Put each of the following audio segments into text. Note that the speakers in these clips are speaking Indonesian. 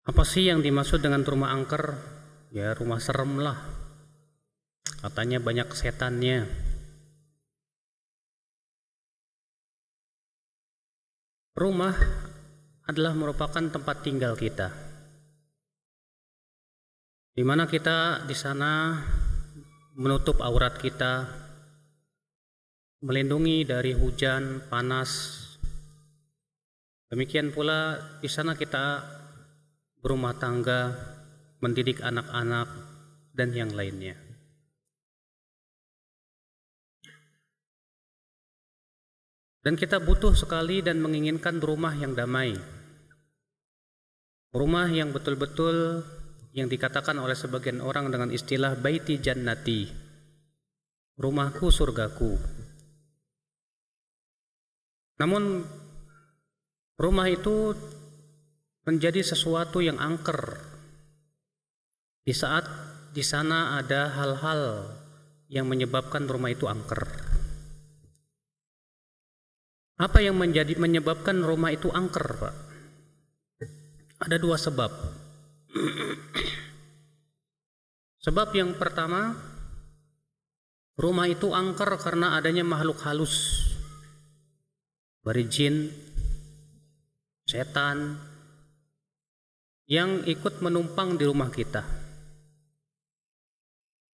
Apa sih yang dimaksud dengan rumah angker? Ya rumah serem lah. Katanya banyak setannya. Rumah adalah merupakan tempat tinggal kita, di mana kita di sana menutup aurat kita, melindungi dari hujan, panas. Demikian pula di sana kita berumah tangga, mendidik anak-anak dan yang lainnya. Dan kita butuh sekali dan menginginkan rumah yang damai. Rumah yang betul-betul yang dikatakan oleh sebagian orang dengan istilah baiti jannati, rumahku surgaku. Namun rumah itu menjadi sesuatu yang angker di saat di sana ada hal-hal yang menyebabkan rumah itu angker. Apa yang menyebabkan rumah itu angker, Pak? Ada dua sebab. Sebab yang pertama, rumah itu angker karena adanya makhluk halus, dari jin, setan, yang ikut menumpang di rumah kita.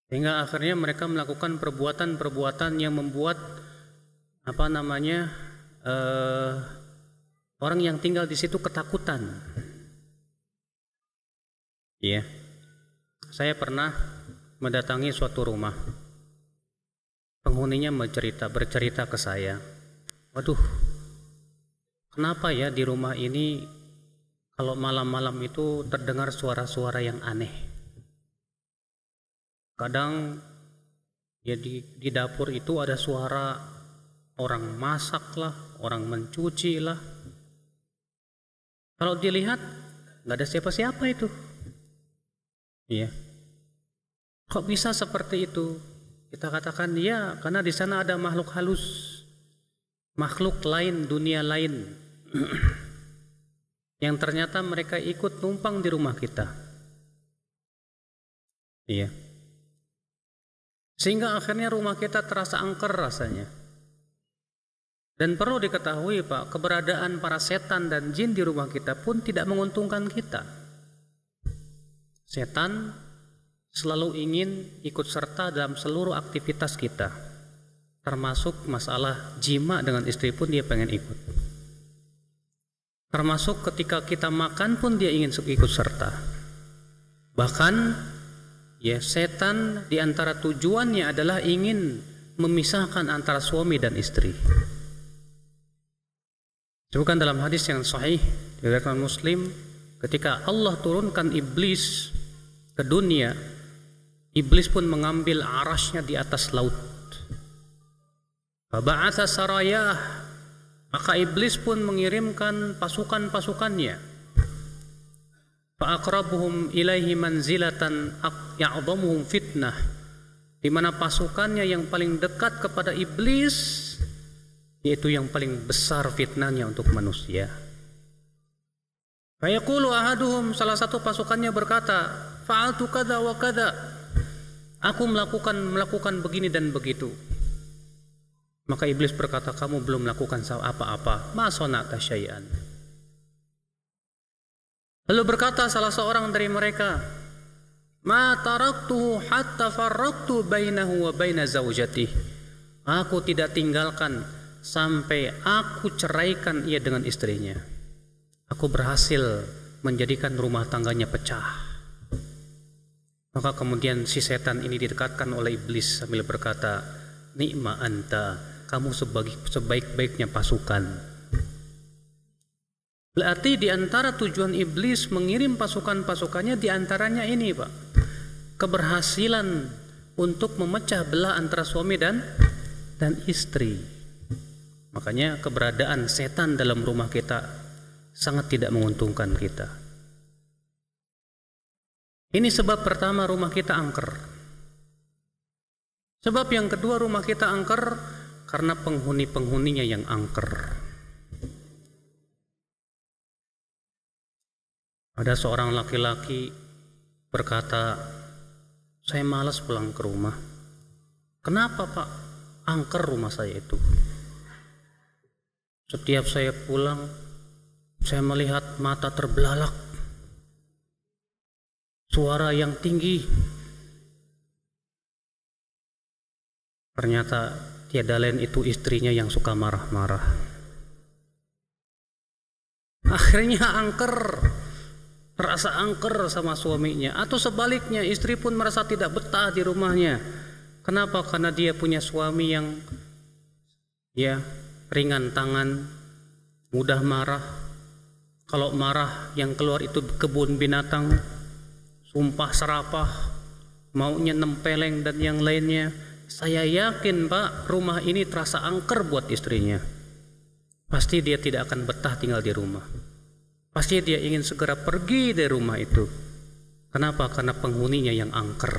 Sehingga akhirnya mereka melakukan perbuatan-perbuatan yang membuat orang yang tinggal di situ ketakutan. Iya, saya pernah mendatangi suatu rumah. Penghuninya bercerita ke saya, waduh, kenapa ya di rumah ini kalau malam-malam itu terdengar suara-suara yang aneh. Kadang ya di dapur itu ada suara orang masak lah, orang mencuci lah. Kalau dilihat nggak ada siapa-siapa itu. Iya. Kok bisa seperti itu? Kita katakan ya, karena di sana ada makhluk halus, makhluk lain, dunia lain, yang ternyata mereka ikut numpang di rumah kita. Iya. Sehingga akhirnya rumah kita terasa angker rasanya. Dan perlu diketahui, Pak, keberadaan para setan dan jin di rumah kita pun tidak menguntungkan kita. Setan selalu ingin ikut serta dalam seluruh aktivitas kita, termasuk masalah jima dengan istri pun dia pengen ikut. Termasuk ketika kita makan pun dia ingin ikut serta. Bahkan ya, setan di antara tujuannya adalah ingin memisahkan antara suami dan istri. Bukan dalam hadis yang sahih diriwayatkan Muslim, ketika Allah turunkan iblis ke dunia, iblis pun mengambil arasnya di atas laut. Faba'atha sarayah, maka iblis pun mengirimkan pasukan-pasukannya. Fa'aqrabuhum ilaihi manzilatan ya'dhamuhum fitnah, di mana pasukannya yang paling dekat kepada iblis yaitu yang paling besar fitnahnya untuk manusia. Fayaqulu ahaduhum, salah satu pasukannya berkata, fa'altu kada wa kada, aku melakukan begini dan begitu. Maka iblis berkata, kamu belum melakukan apa-apa, ma sana'ta syai'an. Lalu berkata salah seorang dari mereka, ma taraktuhu hatta farraqtu bainahu wa baina zaujatihi, aku tidak tinggalkan sampai aku ceraikan ia dengan istrinya. Aku berhasil menjadikan rumah tangganya pecah. Maka kemudian si setan ini didekatkan oleh iblis sambil berkata, ni'ma anta, kamu sebaik-baiknya pasukan. Berarti di antara tujuan iblis mengirim pasukan-pasukannya di antaranya ini, Pak, keberhasilan untuk memecah belah antara suami dan istri. Makanya keberadaan setan dalam rumah kita sangat tidak menguntungkan kita. Ini sebab pertama rumah kita angker. Sebab yang kedua rumah kita angker karena penghuni-penghuninya yang angker. Ada seorang laki-laki berkata, saya malas pulang ke rumah. Kenapa Pak? Angker rumah saya itu. Setiap saya pulang, saya melihat mata terbelalak, suara yang tinggi. Ternyata tiada lain itu istrinya yang suka marah-marah. Akhirnya angker, terasa angker sama suaminya. Atau sebaliknya, istri pun merasa tidak betah di rumahnya. Kenapa? Karena dia punya suami yang ringan tangan, mudah marah. Kalau marah yang keluar itu kebun binatang, sumpah serapah, maunya nempeleng dan yang lainnya. Saya yakin Pak, rumah ini terasa angker buat istrinya. Pasti dia tidak akan betah tinggal di rumah. Pasti dia ingin segera pergi dari rumah itu. Kenapa? Karena penghuninya yang angker.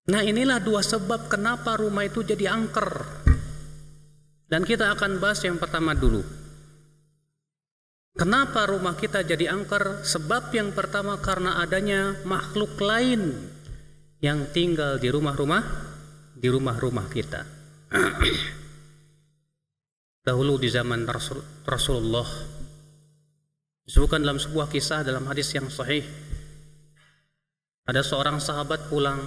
Nah, inilah dua sebab kenapa rumah itu jadi angker. Dan kita akan bahas yang pertama dulu. Kenapa rumah kita jadi angker? Sebab yang pertama karena adanya makhluk lain yang tinggal di rumah-rumah kita. Dahulu di zaman Rasulullah, disebutkan dalam sebuah kisah dalam hadis yang sahih, ada seorang sahabat pulang,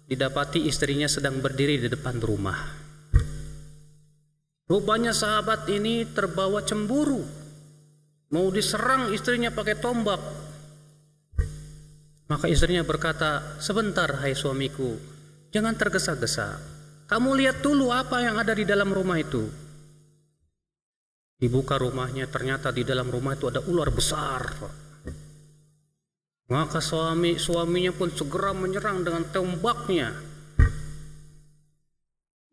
didapati istrinya sedang berdiri di depan rumah. Rupanya sahabat ini terbawa cemburu, mau diserang istrinya pakai tombak. Maka istrinya berkata, sebentar hai suamiku, jangan tergesa-gesa. Kamu lihat dulu apa yang ada di dalam rumah itu. Dibuka rumahnya, ternyata di dalam rumah itu ada ular besar. Maka suaminya pun segera menyerang dengan tombaknya.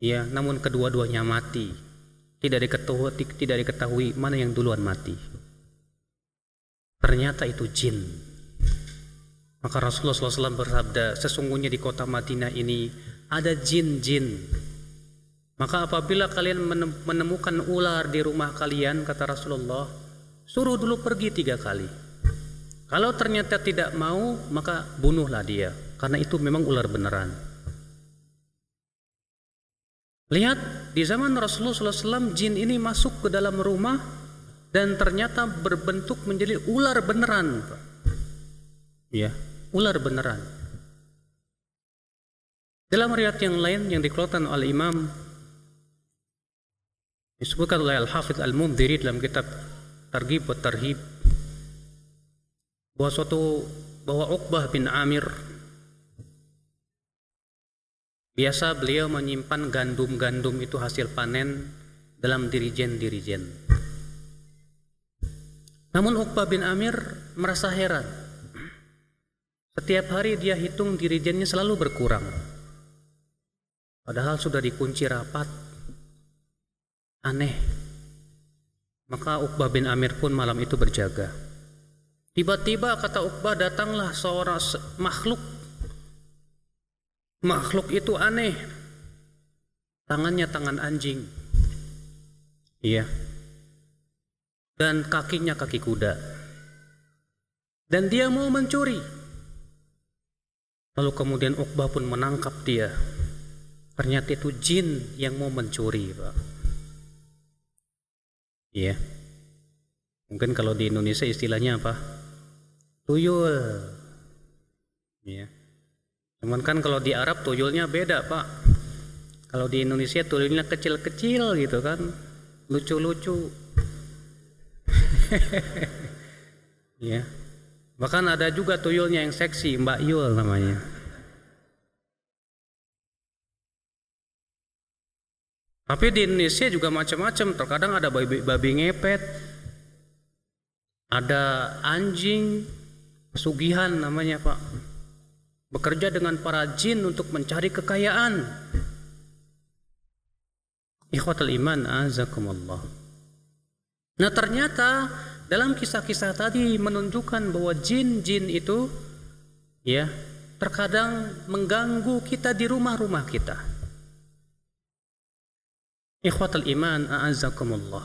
Ya, namun kedua-duanya mati. Tidak diketahui mana yang duluan mati. Ternyata itu jin. Maka Rasulullah SAW bersabda, sesungguhnya di kota Madinah ini ada jin-jin. Maka apabila kalian menemukan ular di rumah kalian, kata Rasulullah, suruh dulu pergi 3 kali. Kalau ternyata tidak mau, maka bunuhlah dia, karena itu memang ular beneran. Lihat, di zaman Rasulullah SAW, jin ini masuk ke dalam rumah dan ternyata berbentuk menjadi ular beneran. Ya, ular beneran. Dalam riwayat yang lain yang dikeluarkan oleh Imam, disebutkan oleh Al-Hafidh Al-Mundhiri dalam kitab Targhib wa Tarhib, bahwa Uqbah bin Amir biasa beliau menyimpan gandum-gandum itu hasil panen dalam dirijen-dirijen. Namun Uqbah bin Amir merasa heran. Setiap hari dia hitung dirijennya selalu berkurang. Padahal sudah dikunci rapat. Aneh. Maka Uqbah bin Amir pun malam itu berjaga. Tiba-tiba kata Uqbah, datanglah seorang makhluk. Makhluk itu aneh. Tangannya tangan anjing. Iya. Dan kakinya kaki kuda. Dan dia mau mencuri. Lalu kemudian Uqbah pun menangkap dia. Ternyata itu jin yang mau mencuri, Pak. Iya. Mungkin kalau di Indonesia istilahnya apa? Tuyul. Iya. Cuman kan kalau di Arab tuyulnya beda, Pak. Kalau di Indonesia tuyulnya kecil-kecil gitu kan. Lucu-lucu. Iya. Bahkan ada juga tuyulnya yang seksi, Mbak Yul namanya. Tapi di Indonesia juga macam-macam. Terkadang ada babi ngepet, ada anjing pesugihan namanya, Pak. Bekerja dengan para jin untuk mencari kekayaan. Ikhwatul iman, azakumullah. Nah, ternyata dalam kisah-kisah tadi menunjukkan bahwa jin-jin itu ya terkadang mengganggu kita di rumah-rumah kita. Ikhwatul iman, a'azzakumullah.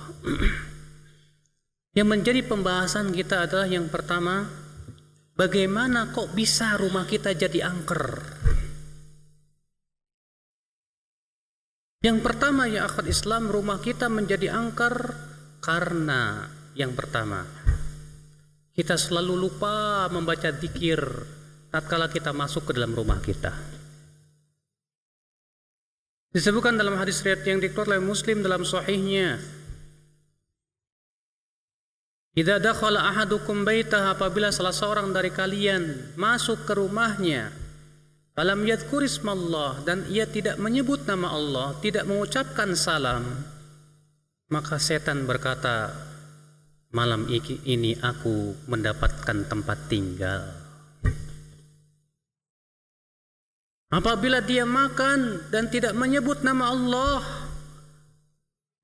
Yang menjadi pembahasan kita adalah yang pertama, bagaimana kok bisa rumah kita jadi angker? Yang pertama ya akhwat Islam, rumah kita menjadi angker karena yang pertama, kita selalu lupa membaca zikir tatkala kita masuk ke dalam rumah kita. Disebutkan dalam hadis riwayat yang dikeluarkan oleh Muslim dalam sahihnya, idza dakhala ahadukum baitah, apabila salah seorang dari kalian masuk ke rumahnya, falam yadhkur ismallah, dan ia tidak menyebut nama Allah, tidak mengucapkan salam, maka setan berkata, malam ini aku mendapatkan tempat tinggal. Apabila dia makan dan tidak menyebut nama Allah,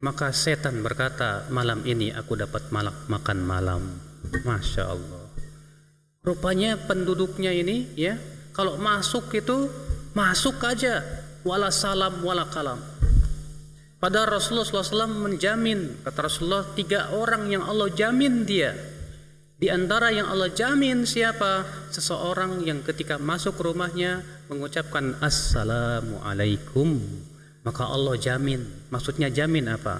maka setan berkata, malam ini aku dapat makan malam. Masya Allah. Rupanya penduduknya ini ya, kalau masuk itu masuk aja, wala salam wala kalam. Padahal Rasulullah SAW menjamin, kata Rasulullah, 3 orang yang Allah jamin dia. Di antara yang Allah jamin siapa? Seseorang yang ketika masuk rumahnya mengucapkan Assalamualaikum, maka Allah jamin. Maksudnya jamin apa?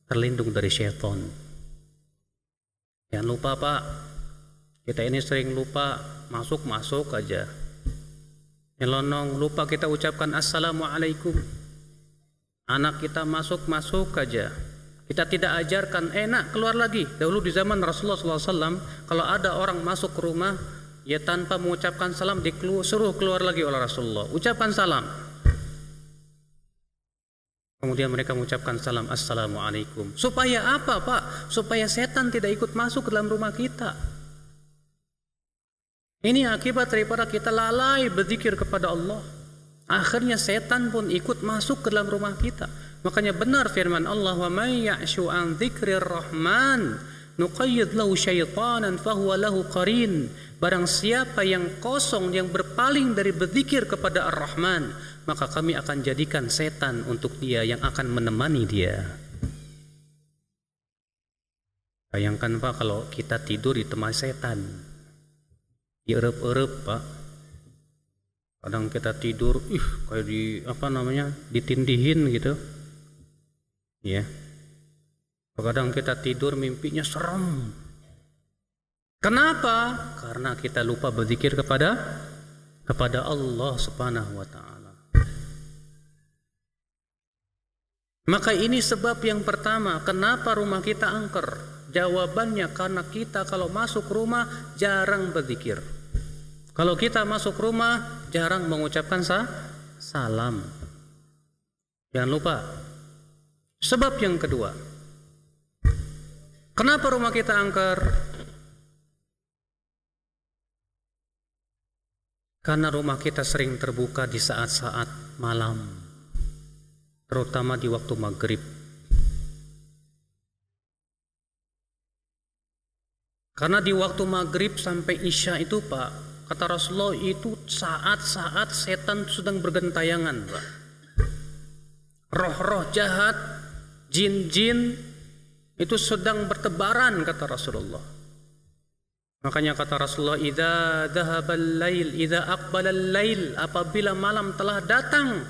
Terlindung dari syaitan. Jangan lupa Pak, kita ini sering lupa, masuk aja. Nyelonong, lupa kita ucapkan Assalamualaikum. Anak kita masuk aja. Kita tidak ajarkan, enak keluar lagi. Dahulu di zaman Rasulullah SAW, kalau ada orang masuk ke rumah, ya tanpa mengucapkan salam, disuruh keluar lagi oleh Rasulullah. Ucapkan salam. Kemudian mereka mengucapkan salam, Assalamualaikum. Supaya apa Pak? Supaya setan tidak ikut masuk ke dalam rumah kita. Ini akibat daripada kita lalai berzikir kepada Allah. Akhirnya setan pun ikut masuk ke dalam rumah kita. Makanya benar firman Allah, wa may ya'shu an dzikrir rahman nuqayyid lahu syaitanan fahuwa lahu qarin. Barang siapa yang kosong, yang berpaling dari berzikir kepada Ar-Rahman, maka kami akan jadikan setan untuk dia yang akan menemani dia. Bayangkan Pak, kalau kita tidur di tempat setan, dierep-erep Pak. Kadang kita tidur, kayak ditindihin gitu. Ya. Kadang kita tidur mimpinya serem. Kenapa? Karena kita lupa berzikir kepada Allah Subhanahu wa taala. Maka ini sebab yang pertama, kenapa rumah kita angker? Jawabannya karena kita kalau masuk rumah jarang berzikir. Kalau kita masuk rumah jarang mengucapkan salam. Jangan lupa. Sebab yang kedua, kenapa rumah kita angker? Karena rumah kita sering terbuka di saat-saat malam, terutama di waktu maghrib. Karena di waktu maghrib sampai isya itu Pak, kata Rasulullah, itu saat-saat setan sedang bergentayangan Pak. Roh-roh jahat, jin-jin itu sedang bertebaran, kata Rasulullah. Makanya kata Rasulullah, idza dhahabal lail, idza aqbalal lail, apabila malam telah datang,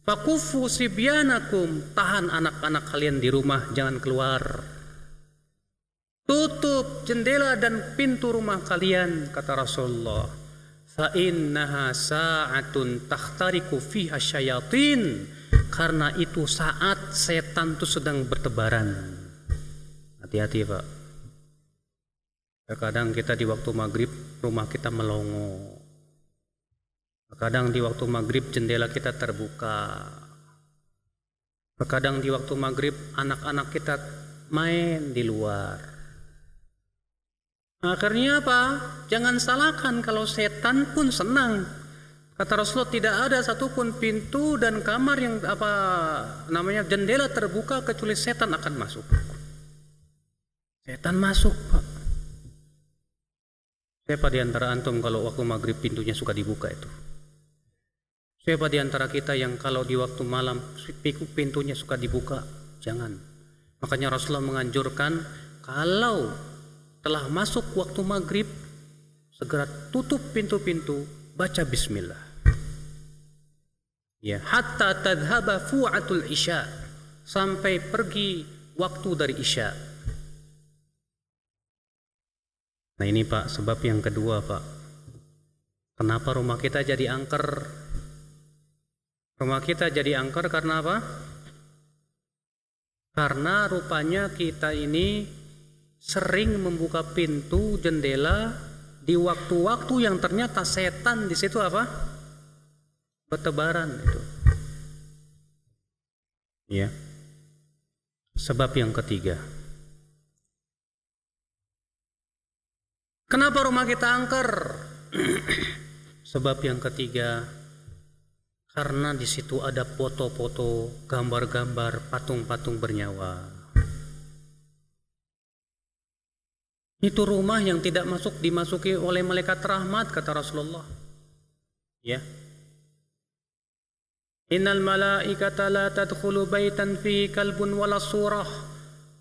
fakufu sibyanakum, tahan anak-anak kalian di rumah, jangan keluar. Tutup jendela dan pintu rumah kalian, kata Rasulullah. Fa innaha sa'atun takhtariku fiha syayatin, karena itu saat setan itu sedang bertebaran. Hati-hati Pak. Terkadang kita di waktu maghrib rumah kita melongo. Terkadang di waktu maghrib jendela kita terbuka. Terkadang di waktu maghrib anak-anak kita main di luar. Akhirnya apa? Jangan salahkan kalau setan pun senang. Kata Rasulullah, tidak ada satupun pintu dan kamar yang jendela terbuka kecuali setan akan masuk. Setan masuk Pak. Siapa di antara antum kalau waktu maghrib pintunya suka dibuka itu? Siapa di antara kita yang kalau di waktu malam pintunya suka dibuka? Jangan. Makanya Rasulullah menganjurkan kalau telah masuk waktu maghrib segera tutup pintu-pintu, baca bismillah. Ya, hatta tadhhaba fu'atul isya, sampai pergi waktu dari isya. Nah ini Pak, sebab yang kedua Pak, kenapa rumah kita jadi angker? Rumah kita jadi angker karena apa? Karena rupanya kita ini sering membuka pintu jendela di waktu-waktu yang ternyata setan di situ apa? Bertebaran itu. Ya. Sebab yang ketiga. Kenapa rumah kita angker? Sebab yang ketiga, karena di situ ada foto-foto, gambar-gambar, patung-patung bernyawa. Itu rumah yang tidak dimasuki oleh malaikat rahmat, kata Rasulullah. Ya. Innal malaikata la tadkhulu baitan fihi kalbun wala surah.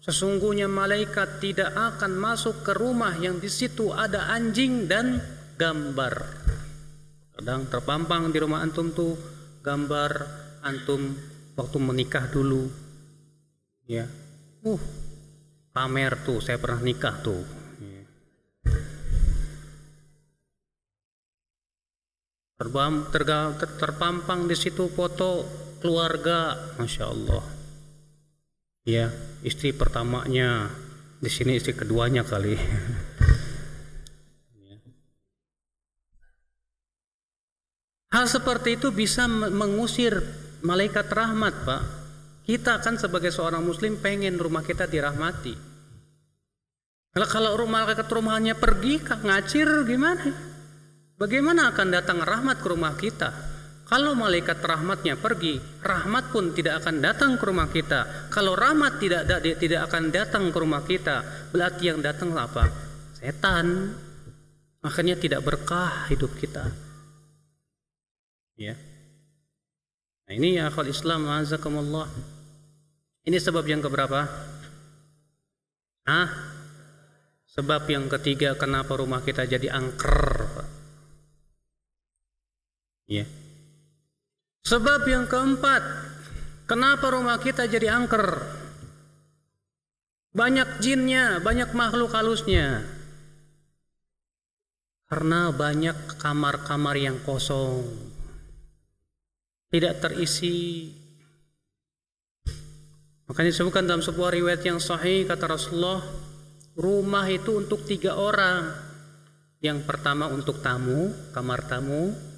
Sesungguhnya malaikat tidak akan masuk ke rumah yang di situ ada anjing dan gambar. Kadang terpampang di rumah antum tuh gambar antum waktu menikah dulu. Ya. Pamer tuh, saya pernah nikah tuh. Ya. Terpampang di situ foto keluarga, masya Allah. Ya, istri pertamanya, di sini istri keduanya kali. Ya. Hal seperti itu bisa mengusir malaikat rahmat, Pak. Kita kan sebagai seorang muslim pengen rumah kita dirahmati. Kalau malaikat rumahnya pergi, ngacir gimana? Bagaimana akan datang rahmat ke rumah kita? Kalau malaikat rahmatnya pergi, rahmat pun tidak akan datang ke rumah kita. Kalau rahmat tidak akan datang ke rumah kita, berarti yang datang apa? Setan. Makanya tidak berkah hidup kita. Ya. Nah ini ya akhwal Islam, azakumullah. Ini sebab yang keberapa? Sebab yang ketiga kenapa rumah kita jadi angker, Pak. Ya. Sebab yang keempat, kenapa rumah kita jadi angker? Banyak jinnya, banyak makhluk halusnya. Karena banyak kamar-kamar yang kosong, tidak terisi. Makanya disebutkan dalam sebuah riwayat yang sahih, kata Rasulullah, rumah itu untuk 3 orang. Yang pertama untuk tamu, kamar tamu.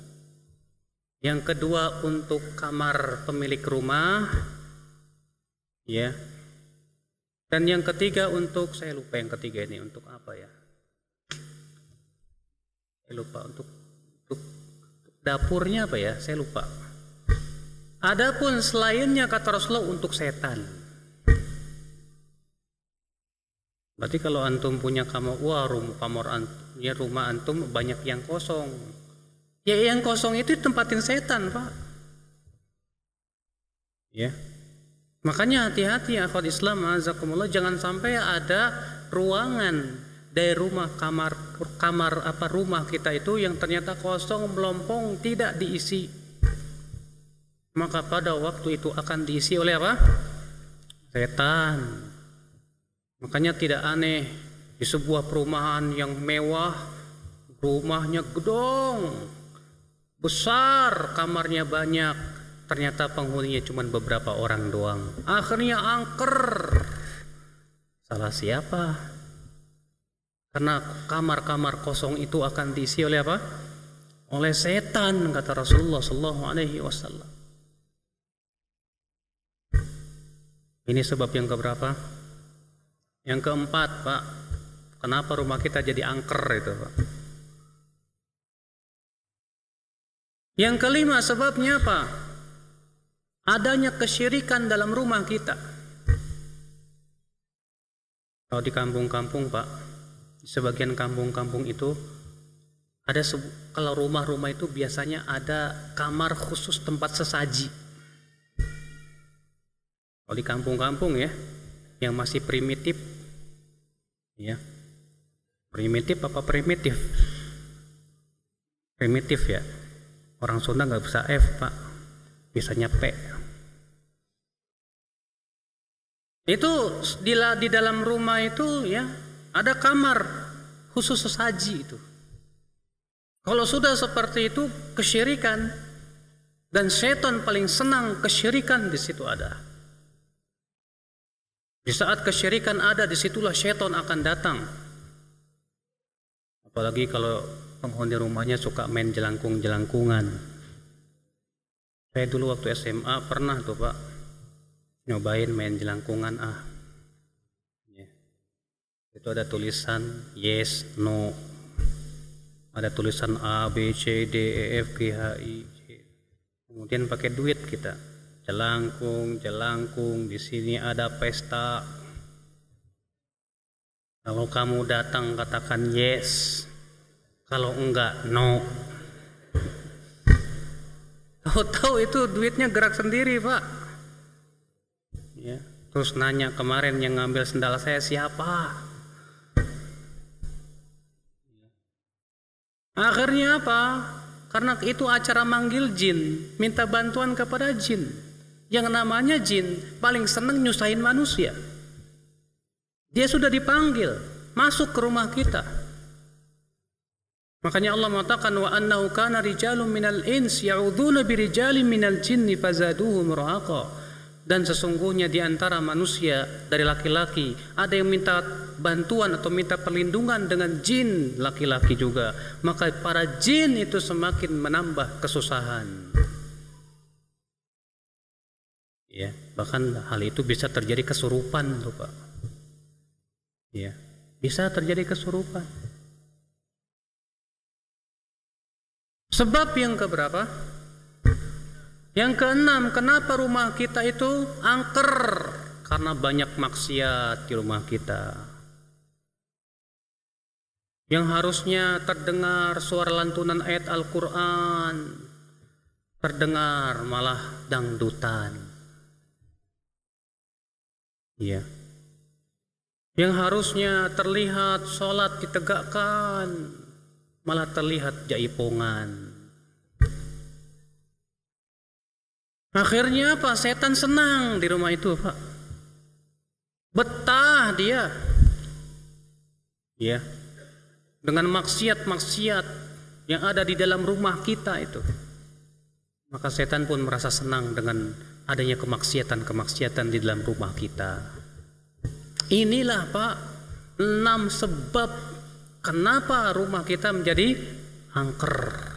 Yang kedua untuk kamar pemilik rumah, ya. Dan yang ketiga untuk, saya lupa yang ketiga ini untuk apa ya? Saya lupa untuk dapurnya apa ya? Saya lupa. Adapun selainnya kata Rasulullah untuk setan. Berarti kalau antum punya kamar, rumah antum banyak yang kosong. Ya yang kosong itu tempatin setan, Pak. Ya. Makanya hati-hati ya akhwat Islam, azakumullah, jangan sampai ada ruangan dari rumah rumah kita itu yang ternyata kosong, melompong, tidak diisi. Maka pada waktu itu akan diisi oleh apa? Setan. Makanya tidak aneh di sebuah perumahan yang mewah, rumahnya gedong, besar, kamarnya banyak, ternyata penghuninya cuma beberapa orang doang. Akhirnya angker. Salah siapa? Karena kamar-kamar kosong itu akan diisi oleh apa? Oleh setan, kata Rasulullah SAW. Ini sebab yang keberapa? Yang keempat, Pak. Kenapa rumah kita jadi angker itu, Pak? Yang kelima sebabnya apa? Adanya kesyirikan dalam rumah kita. Kalau di kampung-kampung, Pak, di sebagian kampung-kampung itu ada kalau rumah-rumah itu biasanya ada kamar khusus tempat sesaji. Kalau di kampung-kampung ya, yang masih primitif. Ya. Primitif apa primitif? Primitif ya. Orang Sunda nggak bisa F, Pak. Bisanya P. Itu di dalam rumah itu ya ada kamar khusus sesaji itu. Kalau sudah seperti itu kesyirikan, dan setan paling senang kesyirikan di situ ada. Di saat kesyirikan ada, disitulah setan akan datang. Apalagi kalau penghuni rumahnya suka main jelangkung-jelangkungan. Saya dulu waktu SMA pernah tuh Pak nyobain main jelangkungan ya. Itu ada tulisan yes, no, ada tulisan A, B, C, D, E, F, G, H, I, J. Kemudian pakai duit kita jelangkung, di sini ada pesta. Kalau kamu datang katakan yes, kalau enggak no. Tahu-tahu itu duitnya gerak sendiri Pak. Ya, terus nanya kemarin yang ngambil sendal saya siapa? Akhirnya apa? Karena itu acara manggil jin, minta bantuan kepada jin. Yang namanya jin paling seneng nyusahin manusia. Dia sudah dipanggil masuk ke rumah kita. Makanya Allah mengatakan wa annahu kana rijalun minal ins ya'udzuna birijalin minal jinni fazaduhum rahaqa. Dan sesungguhnya di antara manusia dari laki-laki ada yang minta bantuan atau minta perlindungan dengan jin laki-laki juga, maka para jin itu semakin menambah kesusahan. Ya, bahkan hal itu bisa terjadi kesurupan tuh Pak. Ya, bisa terjadi kesurupan. Sebab yang keberapa? Yang keenam, kenapa rumah kita itu angker? Karena banyak maksiat di rumah kita. Yang harusnya terdengar suara lantunan ayat Al-Quran, terdengar malah dangdutan. Iya. Yang harusnya terlihat sholat ditegakkan, malah terlihat jaipongan. Akhirnya apa? Setan senang di rumah itu Pak. Betah dia. Ya. Dengan maksiat-maksiat yang ada di dalam rumah kita itu. Maka setan pun merasa senang dengan adanya kemaksiatan-kemaksiatan di dalam rumah kita. Inilah Pak 6 sebab kenapa rumah kita menjadi angker.